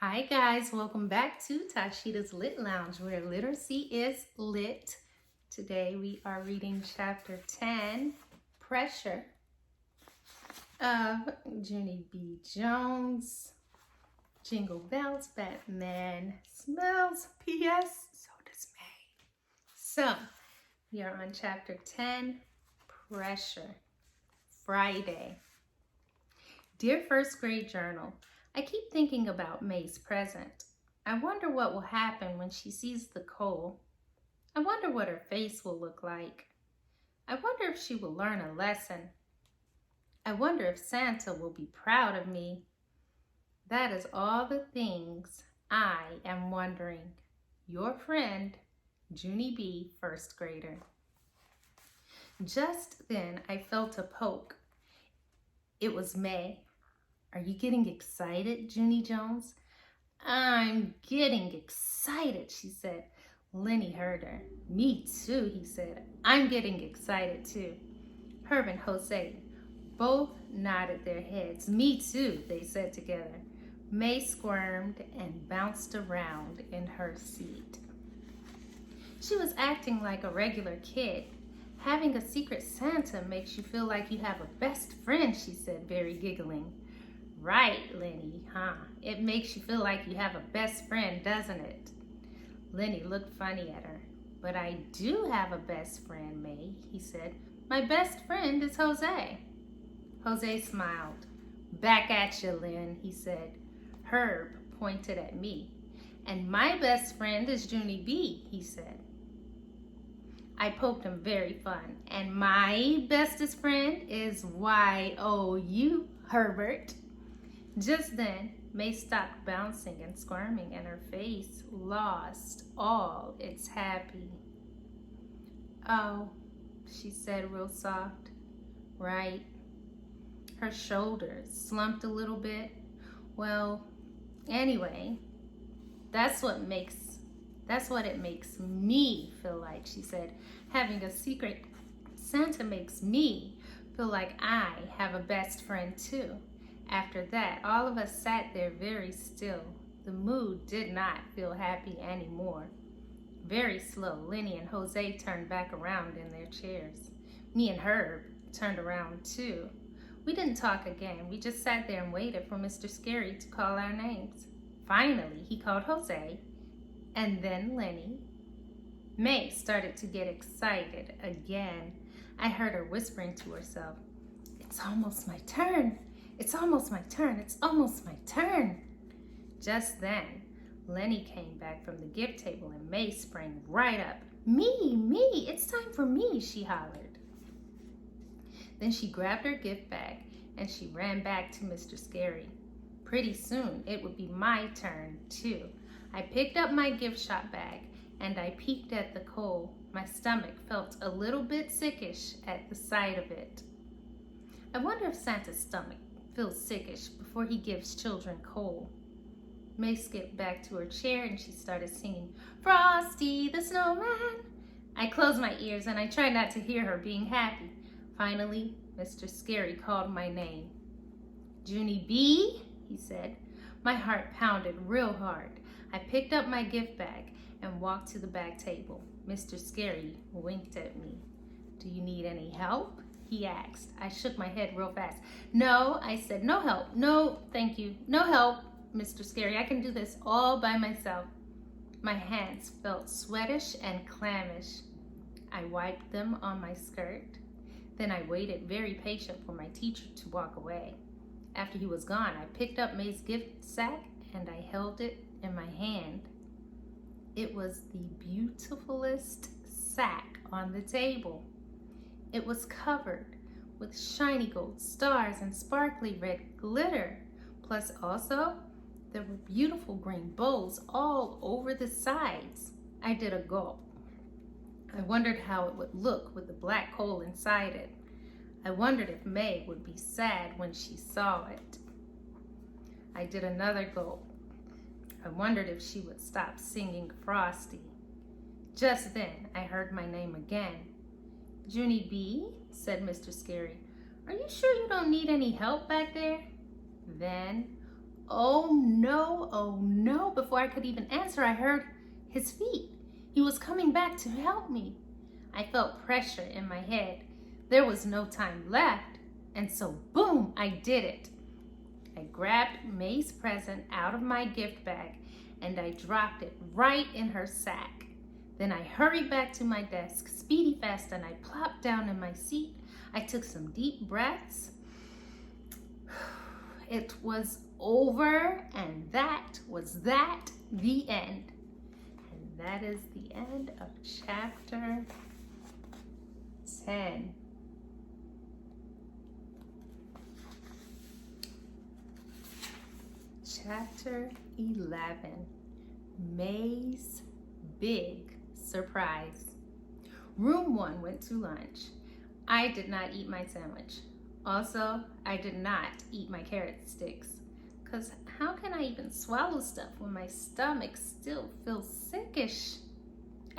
Hi guys, welcome back to Tashida's Lit Lounge where literacy is lit. Today we are reading chapter 10, Pressure of Junie B. Jones. Jingle bells, Batman smells, P.S. so does May. So we are on chapter 10, Pressure, Friday. Dear first grade journal, I keep thinking about May's present. I wonder what will happen when she sees the coal. I wonder what her face will look like. I wonder if she will learn a lesson. I wonder if Santa will be proud of me. That is all the things I am wondering. Your friend, Junie B, first grader. Just then I felt a poke. It was May. Are you getting excited, Junie Jones? I'm getting excited, she said. Lenny heard her. Me too, he said. I'm getting excited too. Herb and Jose both nodded their heads. Me too, they said together. May squirmed and bounced around in her seat. She was acting like a regular kid. Having a secret Santa makes you feel like you have a best friend, she said, very giggling. Right, Lenny, huh? It makes you feel like you have a best friend, doesn't it? Lenny looked funny at her. But I do have a best friend, May, he said. My best friend is Jose. Jose smiled. Back at you, Len, he said. Herb pointed at me. And my best friend is Junie B, he said. I poked him very fun. And my bestest friend is Y-O-U, Herbert. Just then, May stopped bouncing and squirming, and her face lost all its happy. Oh, she said real soft. Right. Her shoulders slumped a little bit. Well, anyway, that's what it makes me feel like, she said. Having a secret Santa makes me feel like I have a best friend too. After that, all of us sat there very still. The mood did not feel happy anymore. Very slow, Lenny and Jose turned back around in their chairs. Me and Herb turned around too. We didn't talk again. We just sat there and waited for Mr. Scary to call our names. Finally, he called Jose, and then Lenny. May started to get excited again. I heard her whispering to herself, "It's almost my turn. It's almost my turn. It's almost my turn." Just then, Lenny came back from the gift table and May sprang right up. Me, it's time for me, she hollered. Then she grabbed her gift bag and she ran back to Mr. Scary. Pretty soon, it would be my turn, too. I picked up my gift shop bag and I peeked at the coal. My stomach felt a little bit sickish at the sight of it. I wonder if Santa's stomach feels sickish before he gives children coal. May skipped back to her chair and she started singing, Frosty the Snowman. I closed my ears and I tried not to hear her being happy. Finally, Mr. Scary called my name. Junie B, he said. My heart pounded real hard. I picked up my gift bag and walked to the back table. Mr. Scary winked at me. Do you need any help? He asked. I shook my head real fast. No, I said, no help. No, thank you. No help, Mr. Scary. I can do this all by myself. My hands felt sweatish and clammish. I wiped them on my skirt. Then I waited very patient for my teacher to walk away. After he was gone, I picked up May's gift sack and I held it in my hand. It was the beautifulest sack on the table. It was covered with shiny gold stars and sparkly red glitter. Plus also, there were beautiful green bows all over the sides. I did a gulp. I wondered how it would look with the black coal inside it. I wondered if May would be sad when she saw it. I did another gulp. I wondered if she would stop singing Frosty. Just then, I heard my name again. Junie B, said Mr. Scary. Are you sure you don't need any help back there? Then, Oh no, oh no. Before I could even answer, I heard his feet. He was coming back to help me. I felt pressure in my head. There was no time left. And so, boom, I did it. I grabbed May's present out of my gift bag and I dropped it right in her sack. Then I hurried back to my desk, speedy fast, and I plopped down in my seat. I took some deep breaths. It was over, and that was the end. And that is the end of chapter 10. Chapter 11, May's Big Surprise. Room 1 went to lunch. I did not eat my sandwich. Also, I did not eat my carrot sticks. Because how can I even swallow stuff when my stomach still feels sickish?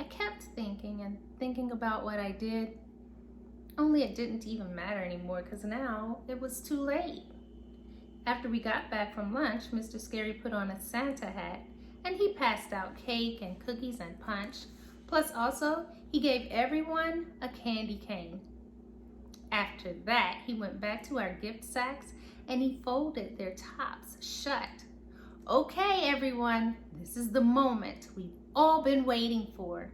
I kept thinking and thinking about what I did. Only it didn't even matter anymore because now it was too late. After we got back from lunch, Mr. Scary put on a Santa hat and he passed out cake and cookies and punch. Plus also, he gave everyone a candy cane. After that, he went back to our gift sacks and he folded their tops shut. Okay, everyone, this is the moment we've all been waiting for.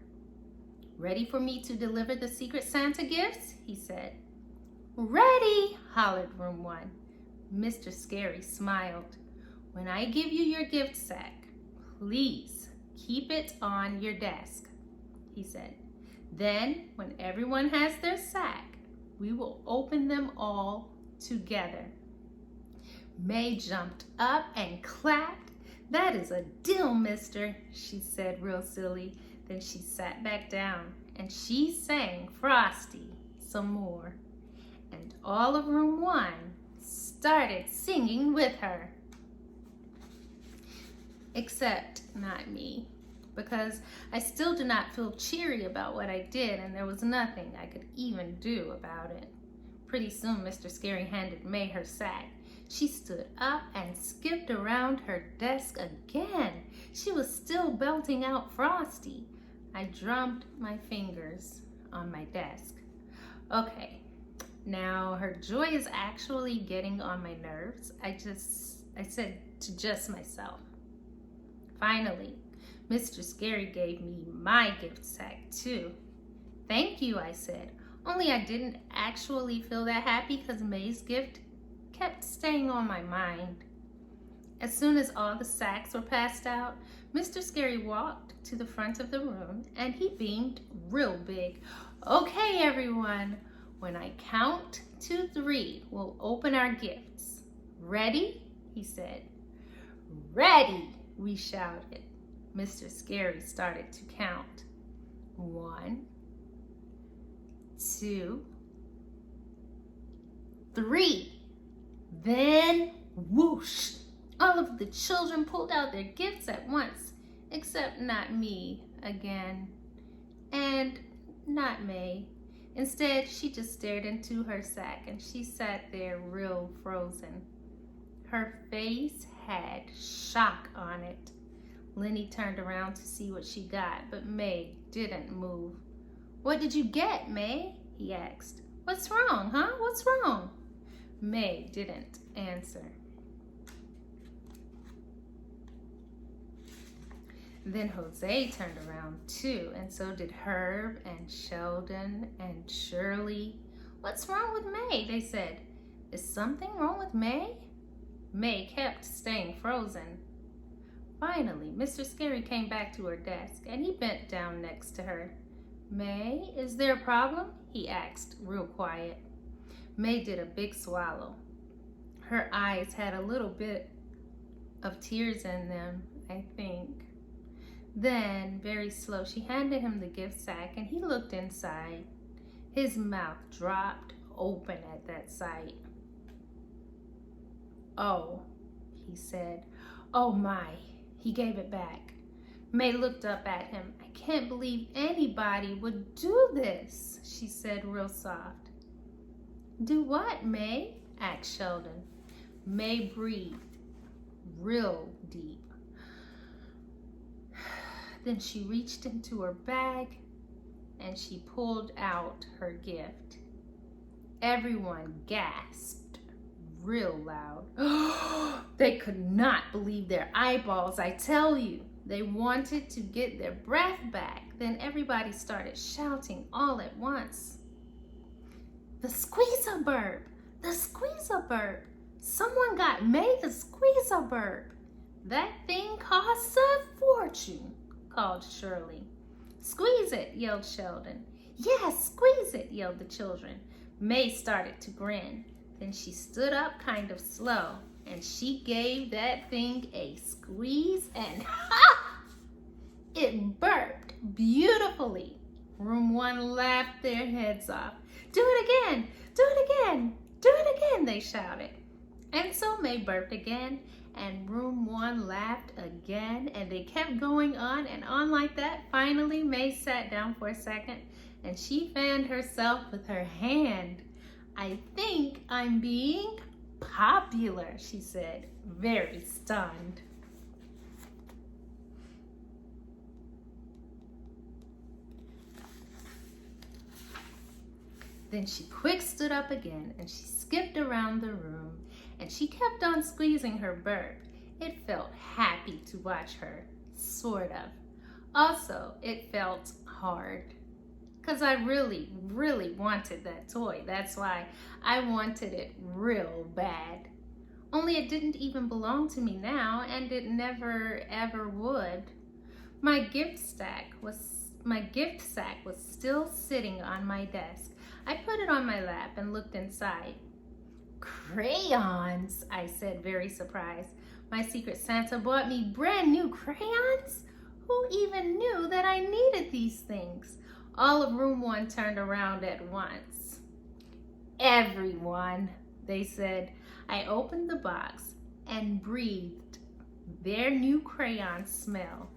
Ready for me to deliver the Secret Santa gifts? He said. Ready, hollered Room 1. Mr. Scary smiled. When I give you your gift sack, please keep it on your desk, he said. Then, when everyone has their sack, we will open them all together. May jumped up and clapped. That is a deal, mister, she said real silly. Then she sat back down and she sang Frosty some more. And all of Room 1 started singing with her. Except not me, because I still did not feel cheery about what I did and there was nothing I could even do about it. Pretty soon Mr. Scary handed May her sack. She stood up and skipped around her desk again. She was still belting out Frosty. I drummed my fingers on my desk. Okay, now her joy is actually getting on my nerves. I said to just myself. Finally, Mr. Scary gave me my gift sack too. Thank you, I said. Only I didn't actually feel that happy because May's gift kept staying on my mind. As soon as all the sacks were passed out, Mr. Scary walked to the front of the room and he beamed real big. Okay, everyone, when I count to 3, we'll open our gifts. Ready? He said. Ready, we shouted. Mr. Scary started to count. 1, 2, 3. Then, whoosh, all of the children pulled out their gifts at once, except not me again, and not May. Instead, she just stared into her sack and she sat there real frozen. Her face had shock on it. Lenny turned around to see what she got, but May didn't move. What did you get, May? He asked. What's wrong, huh? What's wrong? May didn't answer. Then Jose turned around too, and so did Herb and Sheldon and Shirley. What's wrong with May? They said. Is something wrong with May? May kept staying frozen. Finally, Mr. Scary came back to her desk and he bent down next to her. May, is there a problem? He asked, real quiet. May did a big swallow. Her eyes had a little bit of tears in them, I think. Then, very slow, she handed him the gift sack and he looked inside. His mouth dropped open at that sight. Oh, he said. Oh my, he gave it back. May looked up at him. I can't believe anybody would do this, she said real soft. Do what, May? Asked Sheldon. May breathed real deep. Then she reached into her bag and she pulled out her gift. Everyone gasped real loud. They could not believe their eyeballs, I tell you. They wanted to get their breath back. Then everybody started shouting all at once. The Squeeze-A-Burp! The Squeeze-A-Burp! Someone got May the Squeeze-A-Burp! That thing costs a fortune, called Shirley. Squeeze it, yelled Sheldon. Yes, squeeze it, yelled the children. May started to grin. Then she stood up kind of slow, and she gave that thing a squeeze, and ha! It burped beautifully. Room 1 laughed their heads off. Do it again! Do it again! Do it again! They shouted. And so May burped again, and room 1 laughed again, and they kept going on and on like that. Finally, May sat down for a second, and she fanned herself with her hand. I think I'm being popular, she said, very stunned. Then she quick stood up again, and she skipped around the room, and she kept on squeezing her burp. It felt happy to watch her, sort of. Also, it felt hard, because I really, really wanted that toy. That's why I wanted it real bad. Only it didn't even belong to me now, and it never, ever would. My gift sack was still sitting on my desk. I put it on my lap and looked inside. Crayons, I said, very surprised. My Secret Santa bought me brand new crayons? Who even knew that I needed these things? All of room 1 turned around at once. Everyone, they said. I opened the box and breathed their new crayon smell.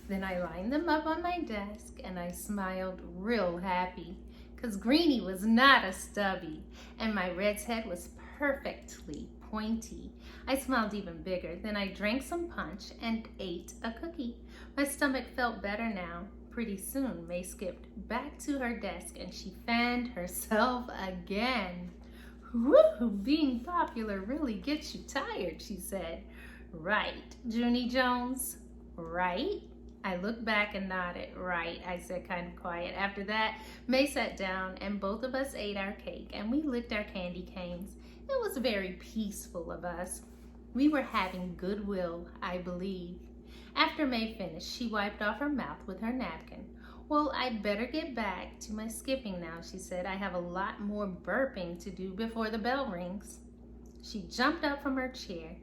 Then I lined them up on my desk and I smiled real happy, because Greenie was not a stubby and my Red's head was perfectly pointy. I smiled even bigger. Then I drank some punch and ate a cookie. My stomach felt better now. Pretty soon, May skipped back to her desk and she fanned herself again. Woo, being popular really gets you tired, she said. Right, Junie Jones, right? I looked back and nodded. Right, I said kind of quiet. After that, May sat down and both of us ate our cake and we licked our candy canes. It was very peaceful of us. We were having goodwill, I believe. After May finished, she wiped off her mouth with her napkin. Well, I'd better get back to my skipping now, she said. I have a lot more burping to do before the bell rings. She jumped up from her chair,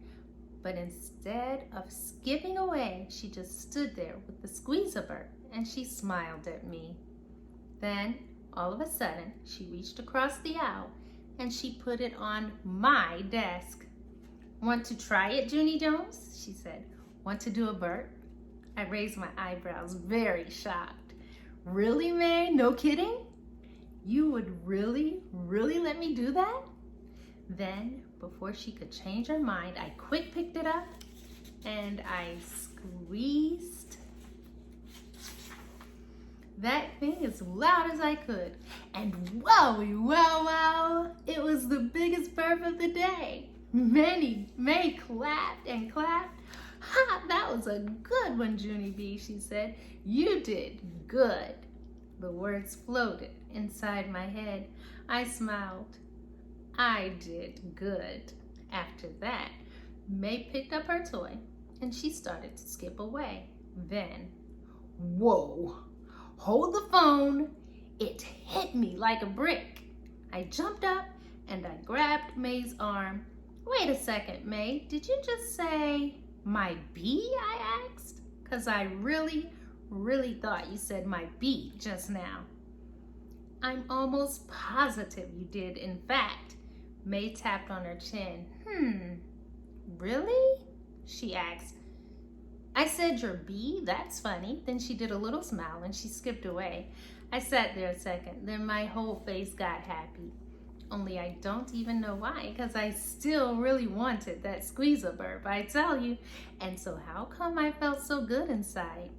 but instead of skipping away, she just stood there with the Squeeze-A-Burp and she smiled at me. Then, all of a sudden, she reached across the aisle and she put it on my desk. Want to try it, Junie Jones? She said. Want to do a burp? I raised my eyebrows, very shocked. Really, May? No kidding? You would really let me do that? Then, before she could change her mind, I quick picked it up and I squeezed that thing as loud as I could. And wowie, wow, wow, it was the biggest burp of the day. May clapped and clapped. Ha, that was a good one, Junie B, she said. You did good. The words floated inside my head. I smiled. I did good. After that, May picked up her toy and she started to skip away. Then, whoa, hold the phone. It hit me like a brick. I jumped up and I grabbed May's arm. Wait a second, May, did you just say my bee, I asked? Because I really thought you said my bee just now. I'm almost positive you did, in fact. May tapped on her chin. Really? She asked. I said, "You're B? That's funny." Then she did a little smile and she skipped away. I sat there a second, then my whole face got happy. Only I don't even know why, because I still really wanted that squeezer burp, I tell you. And so how come I felt so good inside?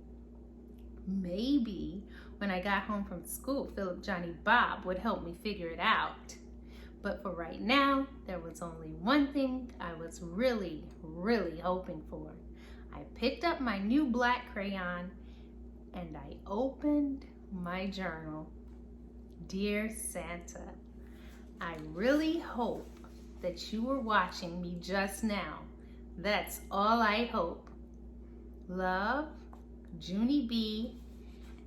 Maybe when I got home from school, Philip Johnny Bob would help me figure it out. But for right now, there was only one thing I was really, really hoping for. I picked up my new black crayon and I opened my journal. Dear Santa, I really hope that you were watching me just now. That's all I hope. Love, Junie B,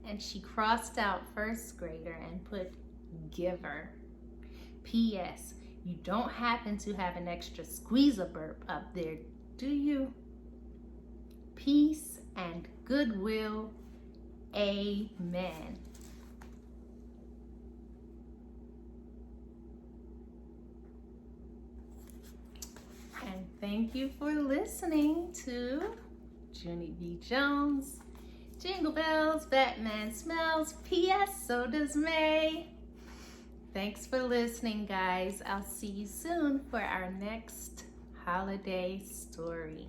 and she crossed out first grader and put giver. P.S. You don't happen to have an extra squeezer burp up there, do you? Peace and goodwill. Amen. And thank you for listening to Junie B. Jones. Jingle bells, Batman smells, P.S. so does May. Thanks for listening, guys. I'll see you soon for our next holiday story.